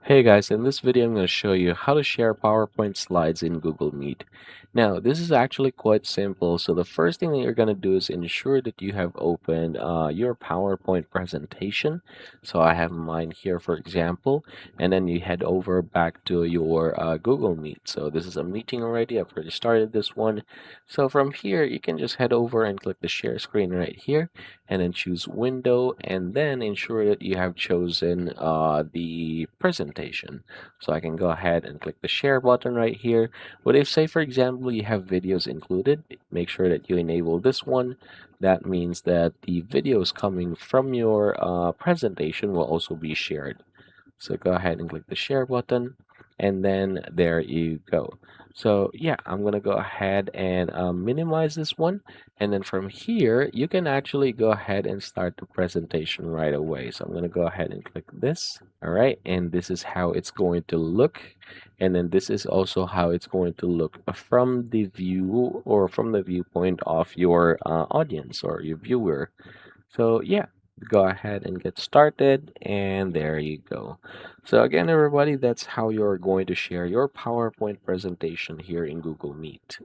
Hey guys, in this video I'm going to show you how to share PowerPoint slides in Google Meet. Now, this is actually quite simple. So the first thing that you're going to do is ensure that you have opened your PowerPoint presentation. So I have mine here, for example, and then you head over back to your Google Meet. So this is a meeting already. I've already started this one. So from here, you can just head over and click the share screen right here, and then choose window, and then ensure that you have chosen the presentation. So I can go ahead and click the share button right here. But if, say, for example, you have videos included, make sure that you enable this one. That means that the videos coming from your presentation will also be shared. So go ahead and click the share button, and then there you go. So yeah, I'm gonna go ahead and minimize this one, and then from here you can actually go ahead and start the presentation right away. So I'm gonna go ahead and click this. All right, and this is how it's going to look, and then this is also how it's going to look from the view or from the viewpoint of your audience or your viewer. So yeah, go ahead and get started, and there you go. So again, everybody, that's how you're going to share your PowerPoint presentation here in Google Meet.